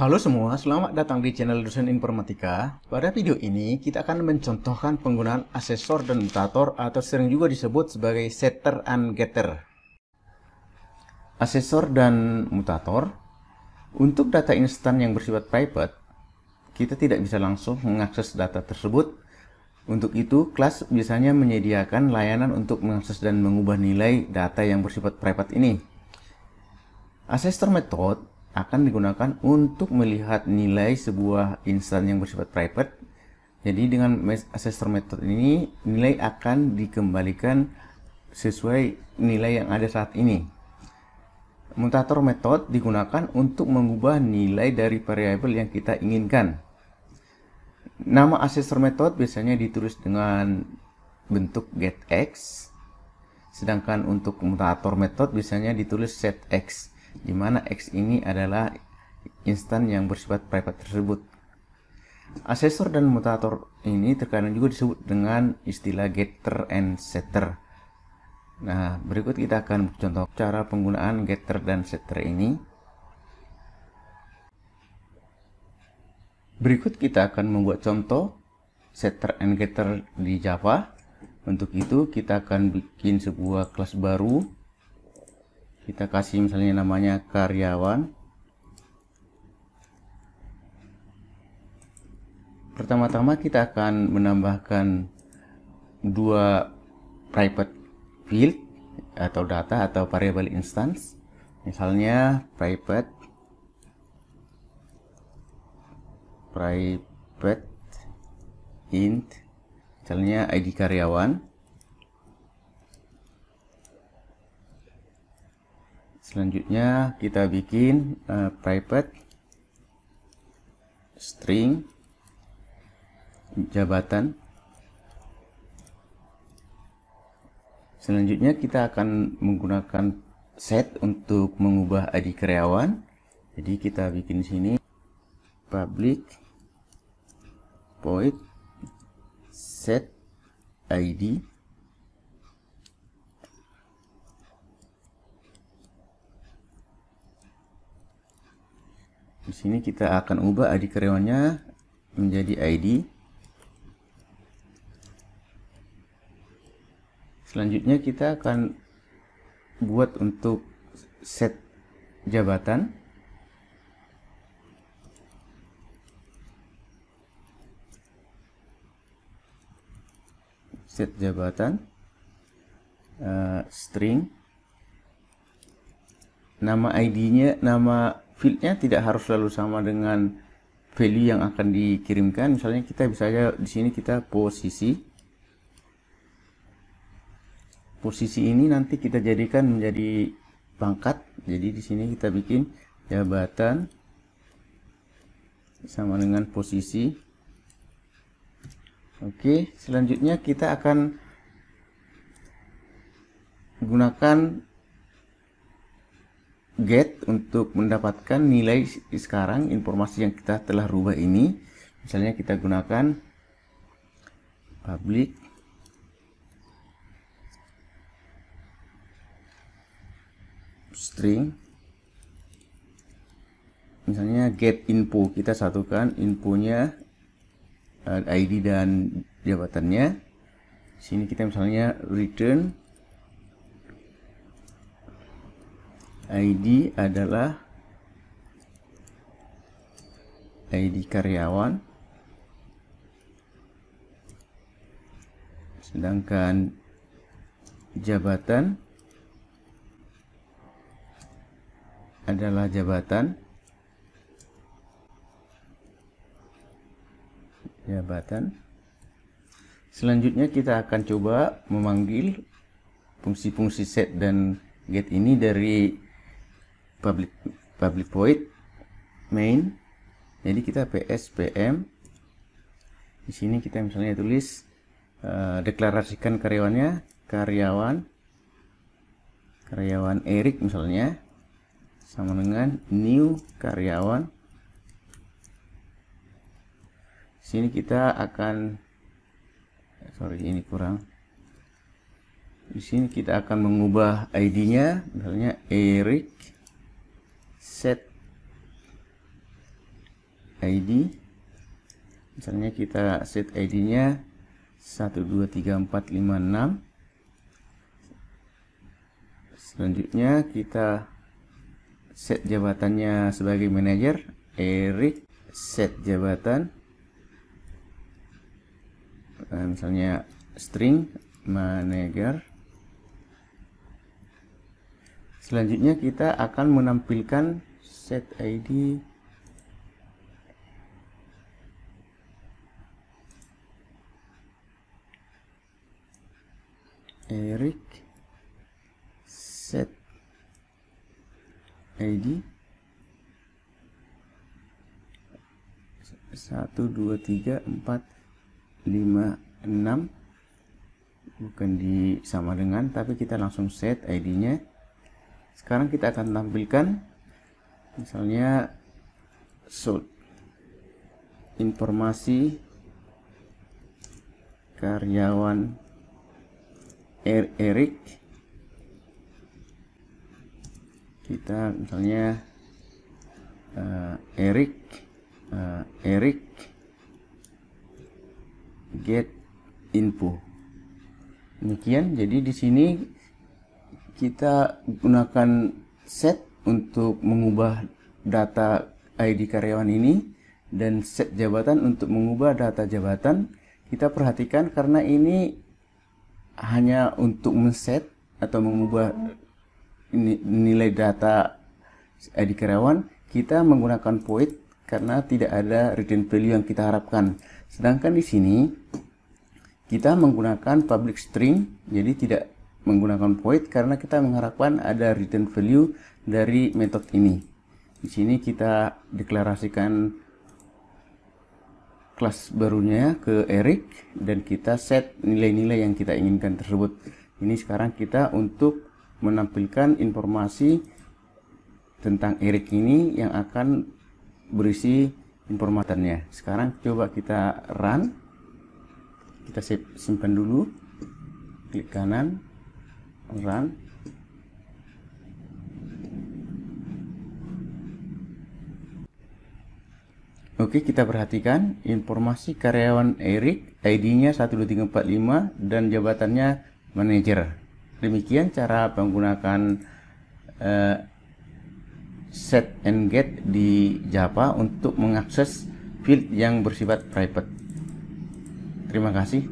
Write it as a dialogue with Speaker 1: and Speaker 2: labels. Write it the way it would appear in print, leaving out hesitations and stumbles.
Speaker 1: Halo semua, selamat datang di channel Dosen Informatika. Pada video ini, kita akan mencontohkan penggunaan asesor dan mutator atau sering juga disebut sebagai setter and getter. Asesor dan mutator, untuk data instan yang bersifat private, kita tidak bisa langsung mengakses data tersebut. Untuk itu, kelas biasanya menyediakan layanan untuk mengakses dan mengubah nilai data yang bersifat private ini. Asesor method akan digunakan untuk melihat nilai sebuah instan yang bersifat private. Jadi dengan asesor method ini, nilai akan dikembalikan sesuai nilai yang ada saat ini. Mutator method digunakan untuk mengubah nilai dari variabel yang kita inginkan. Nama asesor method biasanya ditulis dengan bentuk getX, sedangkan untuk mutator method biasanya ditulis setX, di mana X ini adalah instan yang bersifat private tersebut. Asesor dan mutator ini terkadang juga disebut dengan istilah getter and setter. Nah, berikut kita akan contoh cara penggunaan getter dan setter ini. Berikut kita akan membuat contoh setter and getter di Java. Untuk itu kita akan bikin sebuah kelas baru. Kita kasih misalnya namanya karyawan. Pertama-tama kita akan menambahkan dua private field atau data atau variable instance. Misalnya private int, misalnya ID karyawan. Selanjutnya kita bikin private string jabatan. Selanjutnya kita akan menggunakan set untuk mengubah ID karyawan. Jadi kita bikin sini public void set ID. Di sini kita akan ubah ID karyawannya menjadi ID. Selanjutnya kita akan buat untuk set jabatan. Set jabatan string. Nama ID-nya, nama fieldnya tidak harus selalu sama dengan value yang akan dikirimkan. Misalnya kita bisa aja di sini kita posisi. Posisi ini nanti kita jadikan menjadi pangkat. Jadi di sini kita bikin jabatan sama dengan posisi. Oke, selanjutnya kita akan gunakan get untuk mendapatkan nilai sekarang informasi yang kita telah rubah ini. Misalnya kita gunakan public string, misalnya get info, kita satukan infonya ID dan jabatannya. Sini kita misalnya return ID adalah ID karyawan, sedangkan jabatan adalah jabatan. Selanjutnya kita akan coba memanggil fungsi-fungsi set dan get ini dari public void main. Jadi kita pspm. Di sini kita misalnya tulis deklarasikan karyawannya karyawan Erik misalnya, sama dengan new karyawan. Sini kita akan ini kurang. Di sini kita akan mengubah ID-nya, misalnya Erik set ID. Misalnya kita set ID-nya 123456. Selanjutnya kita set jabatannya sebagai manajer, Erik. Set jabatan, misalnya string manager. Selanjutnya kita akan menampilkan set ID Erik, set ID 123456, bukan sama dengan, tapi kita langsung set ID-nya. Sekarang kita akan tampilkan misalnya informasi karyawan Erik. Kita misalnya Erik get info. Demikian. Jadi di sini kita gunakan set untuk mengubah data ID karyawan ini dan set jabatan untuk mengubah data jabatan. Kita perhatikan karena ini hanya untuk men-set atau mengubah nilai data ID karyawan, kita menggunakan void karena tidak ada return value yang kita harapkan. Sedangkan di sini kita menggunakan public string, jadi tidak menggunakan void karena kita mengharapkan ada return value dari metode ini. Di sini kita deklarasikan kelas barunya ke Erik dan kita set nilai-nilai yang kita inginkan tersebut. Ini sekarang kita untuk menampilkan informasi tentang Erik ini yang akan berisi informatornya. Sekarang coba kita run. Kita simpan dulu. Klik kanan. Run. Oke, kita perhatikan informasi karyawan Erik, ID-nya 12345 dan jabatannya manajer. Demikian cara menggunakan set and get di Java untuk mengakses field yang bersifat private. Terima kasih.